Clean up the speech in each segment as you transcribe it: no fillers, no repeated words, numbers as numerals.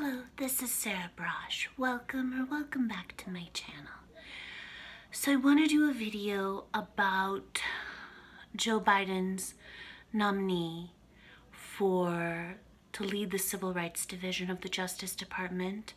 Hello, this is Sarah Brosh. Welcome back to my channel. So I want to do a video about Joe Biden's nominee to lead the Civil Rights Division of the Justice Department.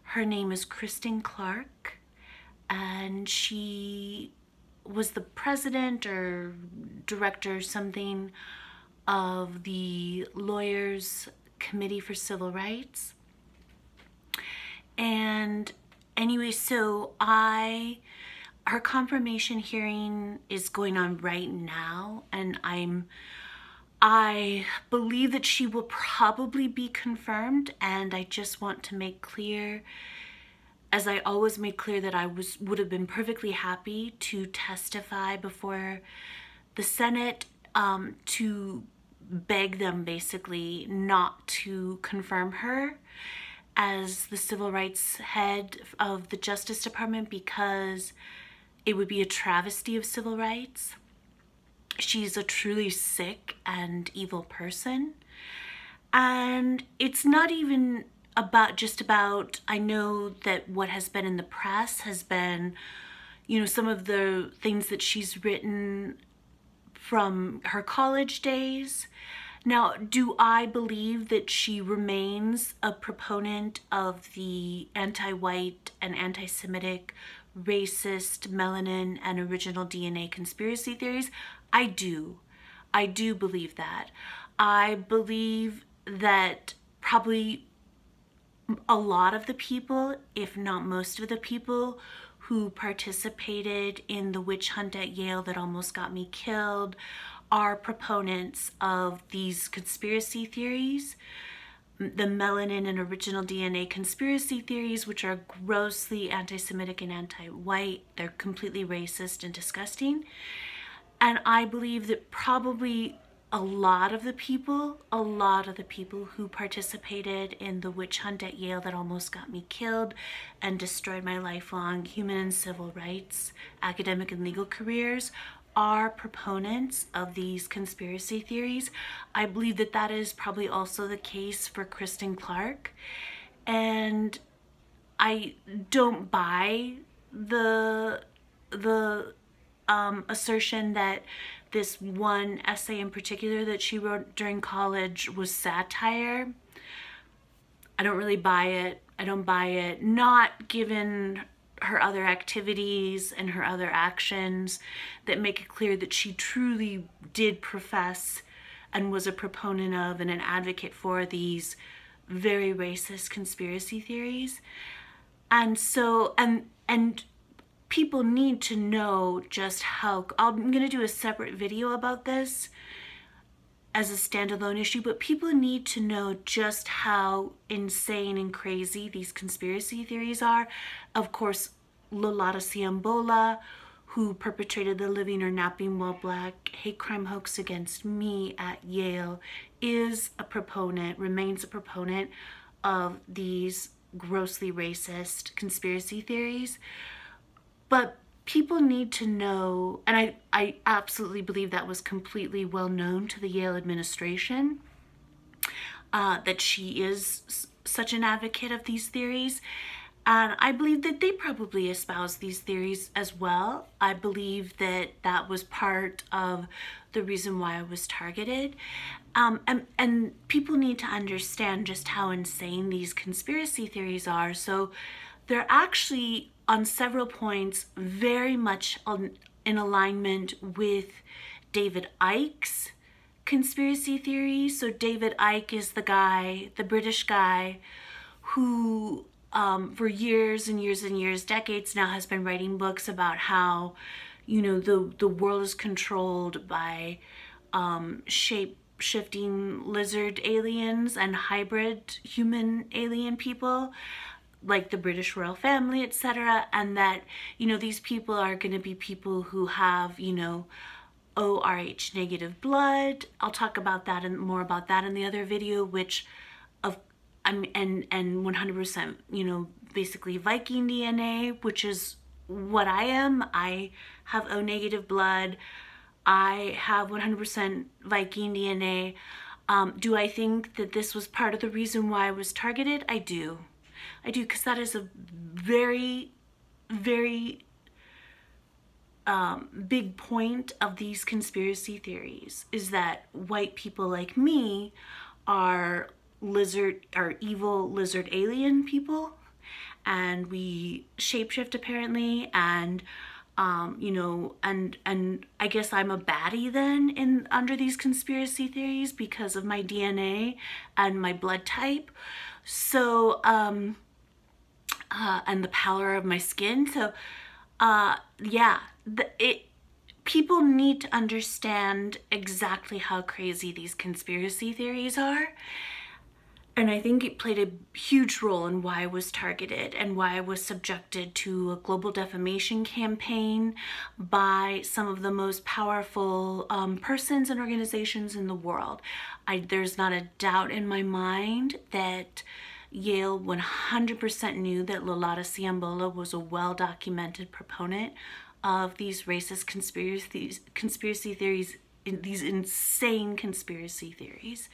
Her name is Kristen Clarke, and she was the president or director or something of the Lawyers Committee for Civil Rights. And anyway, so her confirmation hearing is going on right now, and I believe that she will probably be confirmed. And I just want to make clear, as I always made clear, that I would have been perfectly happy to testify before the Senate to beg them basically not to confirm her as the civil rights head of the Justice Department, because it would be a travesty of civil rights. She's a truly sick and evil person. And it's not even just about, I know that what has been in the press has been, some of the things that she's written from her college days. Now, do I believe that she remains a proponent of the anti-white and anti-Semitic, racist, melanin, and original DNA conspiracy theories? I do. I do believe that. I believe that probably a lot of the people, if not most of the people, who participated in the witch hunt at Yale that almost got me killed are proponents of these conspiracy theories, the melanin and original DNA conspiracy theories, which are grossly anti-Semitic and anti-white. They're completely racist and disgusting. And I believe that probably a lot of the people who participated in the witch hunt at Yale that almost got me killed and destroyed my lifelong human and civil rights, academic and legal careers are proponents of these conspiracy theories. I believe that that is probably also the case for Kristen Clarke. And I don't buy the assertion that this one essay in particular that she wrote during college was satire. I don't really buy it. I don't buy it, not given her other activities and her other actions that make it clear that she truly did profess and was a proponent of and an advocate for these very racist conspiracy theories. And so, and people need to know just how, I'm going to do a separate video about this as a standalone issue, but people need to know just how insane and crazy these conspiracy theories are. Of course, Lolata Siambola, who perpetrated the living or napping while black hate crime hoax against me at Yale, is a proponent, remains a proponent of these grossly racist conspiracy theories. But people need to know, and I absolutely believe that was completely well known to the Yale administration, that she is such an advocate of these theories. And I believe that they probably espouse these theories as well. I believe that that was part of the reason why I was targeted. And people need to understand just how insane these conspiracy theories are. So they're actually, on several points, very much in alignment with David Icke's conspiracy theories. So David Icke is the guy, the British guy, who for years and years and years, decades now, has been writing books about how, the world is controlled by shape-shifting lizard aliens and hybrid human alien people, like the British royal family, etc. And that, these people are going to be people who have, ORH negative blood. I'll talk about that and more about that in the other video, which and 100%, basically Viking DNA, which is what I am. I have O negative blood. I have 100% Viking DNA. Do I think that this was part of the reason why I was targeted? I do, because that is a very, very big point of these conspiracy theories, is that white people like me are evil lizard alien people, and we shapeshift apparently, and you know, and I guess I'm a baddie then under these conspiracy theories because of my DNA and my blood type. So and the pallor of my skin. So yeah, people need to understand exactly how crazy these conspiracy theories are. And I think it played a huge role in why I was targeted and why I was subjected to a global defamation campaign by some of the most powerful persons and organizations in the world. There's not a doubt in my mind that Yale 100% knew that Lolata Siambola was a well-documented proponent of these racist conspiracy theories, these insane conspiracy theories.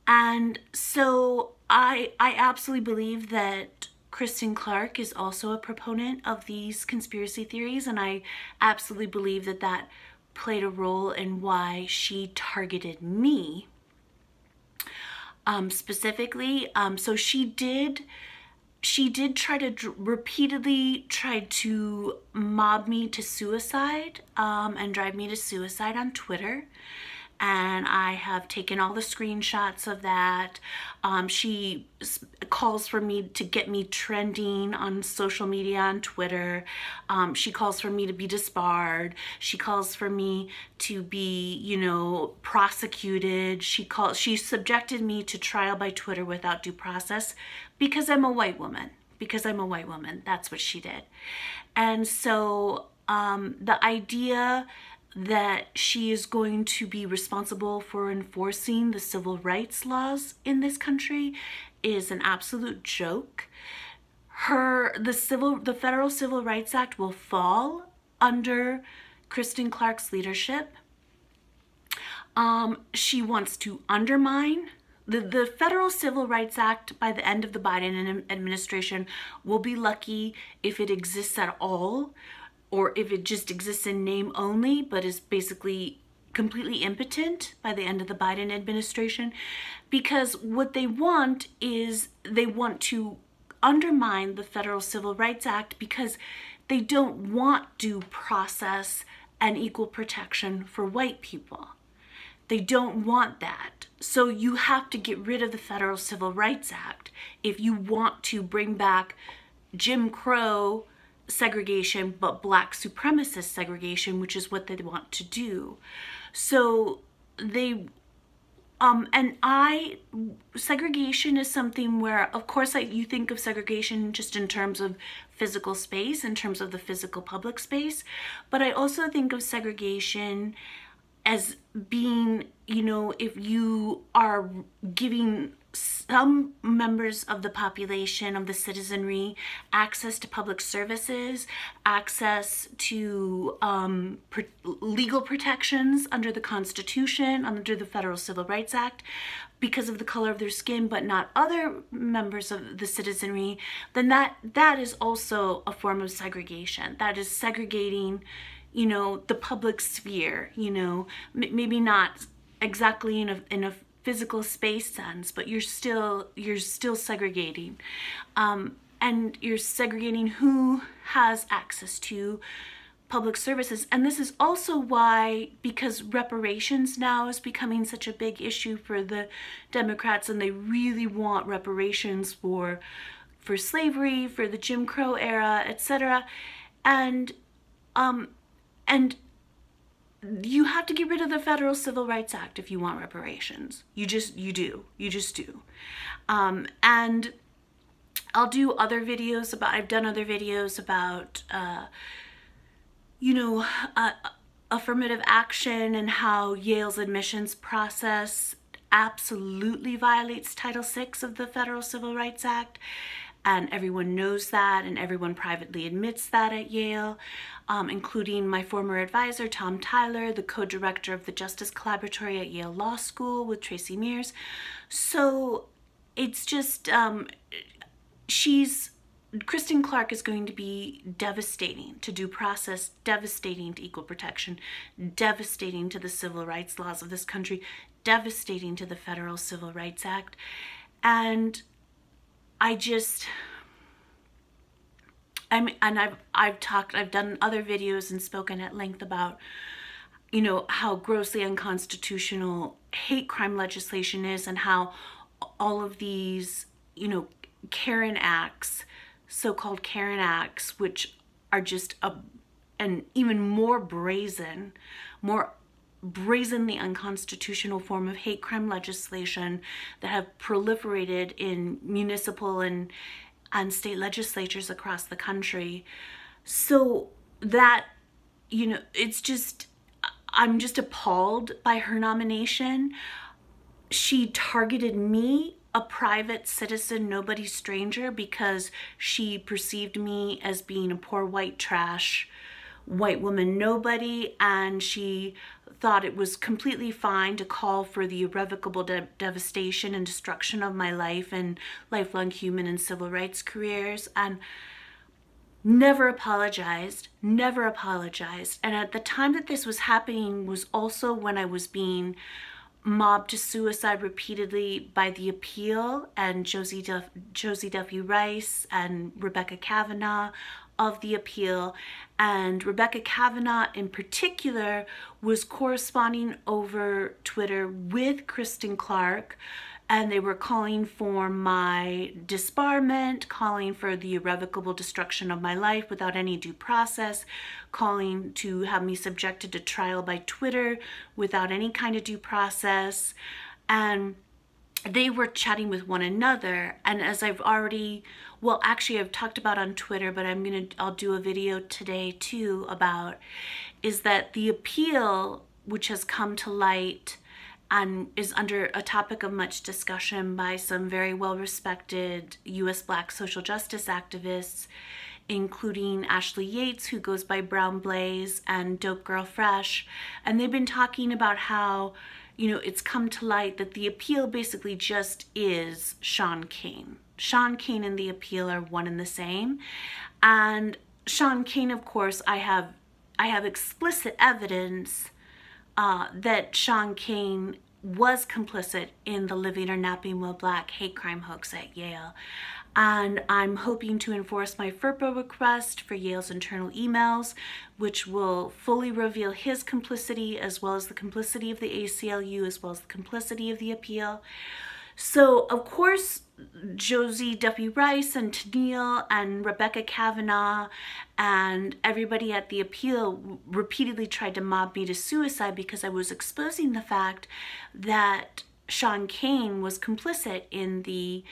And so I absolutely believe that Kristen Clarke is also a proponent of these conspiracy theories, and I absolutely believe that that played a role in why she targeted me specifically. So she did try to repeatedly try to mob me to suicide and drive me to suicide on Twitter. And I have taken all the screenshots of that. She calls for me to get me trending on social media, on Twitter. She calls for me to be disbarred. She calls for me to be, you know, prosecuted. She subjected me to trial by Twitter without due process because I'm a white woman. That's what she did. And so the idea that she is going to be responsible for enforcing the civil rights laws in this country is an absolute joke. The Federal Civil Rights Act will fall under Kristen Clarke's leadership. She wants to undermine the Federal Civil Rights Act. By the end of the Biden administration, will be lucky if it exists at all, or if it just exists in name only, but is basically completely impotent by the end of the Biden administration. Because what they want is, they want to undermine the Federal Civil Rights Act because they don't want due process and equal protection for white people. They don't want that. So you have to get rid of the Federal Civil Rights Act if you want to bring back Jim Crow segregation, but black supremacist segregation, which is what they want to do. So they segregation is something where, of course, you think of segregation just in terms of physical space, in terms of the physical public space, but I also think of segregation as being, you know, if you are giving some members of the population, of the citizenry, access to public services, access to legal protections under the Constitution, under the Federal Civil Rights Act, because of the color of their skin, but not other members of the citizenry, then that is also a form of segregation. That is segregating, you know, the public sphere, you know, maybe not exactly in a physical space sense, but you're still segregating, and you're segregating who has access to public services. And this is also why, because reparations now is becoming such a big issue for the Democrats, and they really want reparations for slavery, for the Jim Crow era, etc. And you have to get rid of the Federal Civil Rights Act if you want reparations. You just do. And I'll do other videos about, I've done other videos about, you know, affirmative action and how Yale's admissions process absolutely violates Title VI of the Federal Civil Rights Act. and everyone knows that, and everyone privately admits that at Yale, including my former advisor, Tom Tyler, the co-director of the Justice Collaboratory at Yale Law School with Tracy Mears. So it's just, Kristen Clarke is going to be devastating to due process, devastating to equal protection, devastating to the civil rights laws of this country, devastating to the Federal Civil Rights Act. And I've done other videos and spoken at length about, you know, how grossly unconstitutional hate crime legislation is, and how all of these, you know, Karen acts, so-called Karen acts, which are just an even more brazenly unconstitutional form of hate crime legislation that have proliferated in municipal and state legislatures across the country. So that, you know, it's just, I'm just appalled by her nomination. She targeted me, a private citizen, nobody stranger, because she perceived me as being a poor white trash, white woman nobody, and she thought it was completely fine to call for the irrevocable devastation and destruction of my life and lifelong human and civil rights careers, and never apologized. And at the time that this was happening was also when I was being mobbed to suicide repeatedly by The Appeal and Josie Duffy Rice and Rebecca Kavanaugh of The Appeal. And Rebecca Kavanaugh in particular was corresponding over Twitter with Kristen Clarke, and they were calling for my disbarment, calling for the irrevocable destruction of my life without any due process, calling to have me subjected to trial by Twitter without any kind of due process. And they were chatting with one another. And as I've already, well, actually I've talked about on Twitter, but I'll do a video today too about, is that The Appeal, which has come to light and is under a topic of much discussion by some very well-respected U.S. Black social justice activists, including Ashley Yates, who goes by Brown Blaze, and Dope Girl Fresh. And they've been talking about how, you know, it's come to light that The Appeal basically just is Sean Cain. Sean Cain and The Appeal are one and the same. And Sean Cain, of course, I have explicit evidence that Sean Cain was complicit in the Living or Napping While Black hate crime hoax at Yale. And I'm hoping to enforce my FERPA request for Yale's internal emails, which will fully reveal his complicity, as well as the complicity of the ACLU, as well as the complicity of The Appeal. So, of course, Josie Duffy Rice and Tennille and Rebecca Kavanaugh and everybody at The Appeal repeatedly tried to mob me to suicide because I was exposing the fact that Sean Cain was complicit in the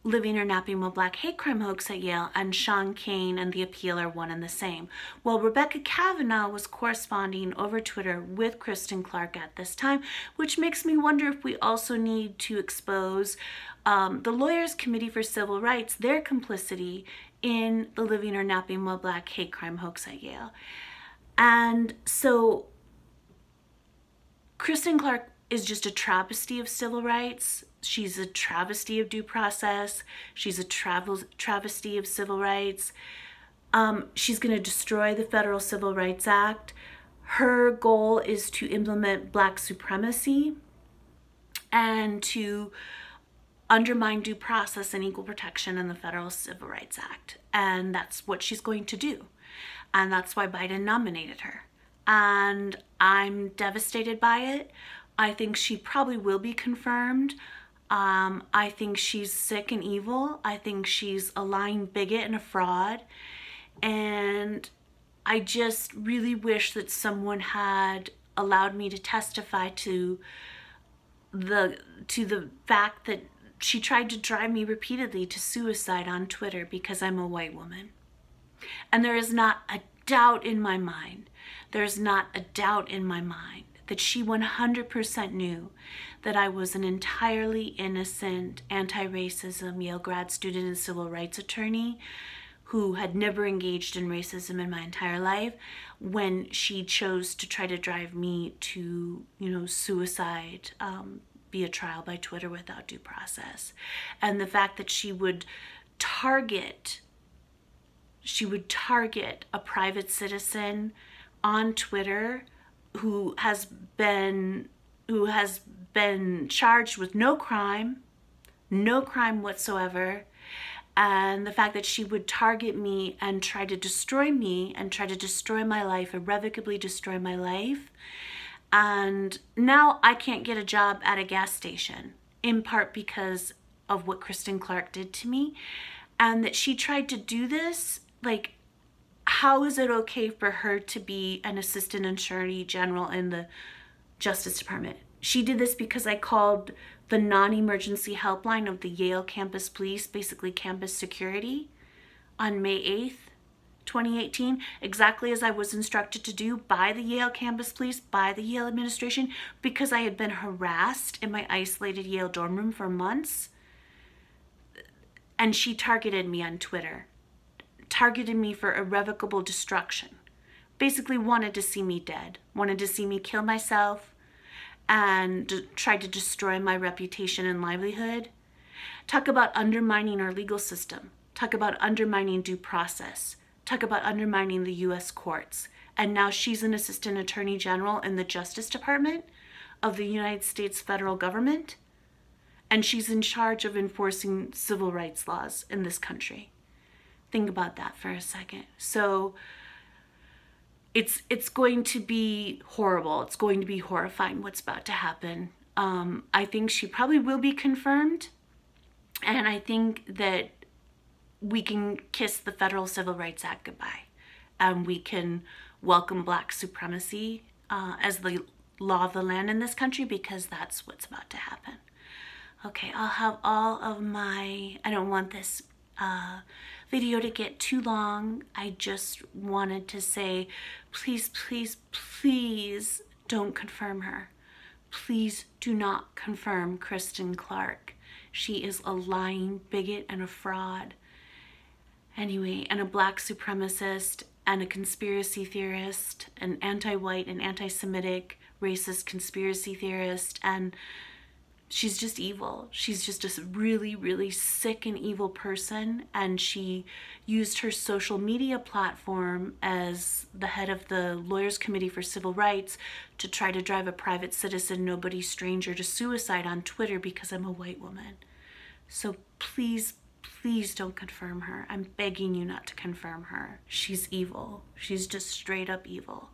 Living or Napping While Black hate crime hoax at Yale, and Sean Cain and The Appeal are one and the same. Well, Rebecca Kavanaugh was corresponding over Twitter with Kristen Clarke at this time, which makes me wonder if we also need to expose the Lawyers Committee for Civil Rights, their complicity in the Living or Napping While Black hate crime hoax at Yale. And so Kristen Clarke is just a travesty of civil rights. She's a travesty of due process. She's a travesty of civil rights. She's going to destroy the Federal Civil Rights Act. Her goal is to implement Black supremacy and to undermine due process and equal protection in the Federal Civil Rights Act. And that's what she's going to do. And that's why Biden nominated her. And I'm devastated by it. I think she probably will be confirmed. I think she's sick and evil. I think she's a lying bigot and a fraud. And I just really wish that someone had allowed me to testify to the fact that she tried to drive me repeatedly to suicide on Twitter because I'm a white woman. And there is not a doubt in my mind, that she 100% knew that I was an entirely innocent anti-racism Yale grad student and civil rights attorney who had never engaged in racism in my entire life, when she chose to try to drive me to, suicide via trial by Twitter without due process. And the fact that she would target a private citizen on Twitter who has been charged with no crime whatsoever, and the fact that she would target me and try to destroy me and try to destroy my life, irrevocably destroy my life. And now I can't get a job at a gas station, in part because of what Clarke did to me. And that she tried to do this, like, how is it okay for her to be an assistant attorney general in the Justice Department? She did this because I called the non-emergency helpline of the Yale campus police, basically campus security, on May 8th, 2018, exactly as I was instructed to do by the Yale campus police, by the Yale administration, because I had been harassed in my isolated Yale dorm room for months. And she targeted me on Twitter, targeted me for irrevocable destruction, basically wanted to see me dead, wanted to see me kill myself, and tried to destroy my reputation and livelihood. Talk about undermining our legal system. Talk about undermining due process. Talk about undermining the U.S. courts. And now she's an assistant attorney general in the Justice Department of the United States federal government. And she's in charge of enforcing civil rights laws in this country. Think about that for a second. So it's going to be horrible. It's going to be horrifying what's about to happen. I think she probably will be confirmed. And I think that we can kiss the Federal Civil Rights Act goodbye. And we can welcome Black supremacy as the law of the land in this country, because that's what's about to happen. Okay, I'll have all of my, I don't want this video to get too long. I just wanted to say, please, please, please don't confirm her. Please do not confirm Kristen Clarke. She is a lying bigot and a fraud. Anyway, and a Black supremacist and a conspiracy theorist, an anti-white and anti-Semitic racist conspiracy theorist, and she's just evil. She's just a really, really sick and evil person, and she used her social media platform as the head of the Lawyers Committee for Civil Rights to try to drive a private citizen, nobody stranger, to suicide on Twitter because I'm a white woman. So please, please don't confirm her. I'm begging you not to confirm her. She's evil. She's just straight up evil.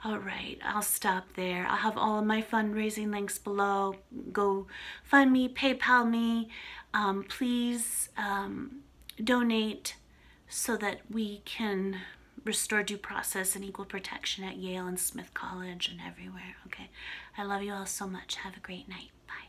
All right, I'll stop there. I'll have all of my fundraising links below. Go fund me, PayPal me. Please donate so that we can restore due process and equal protection at Yale and Smith College and everywhere, okay? I love you all so much. Have a great night. Bye.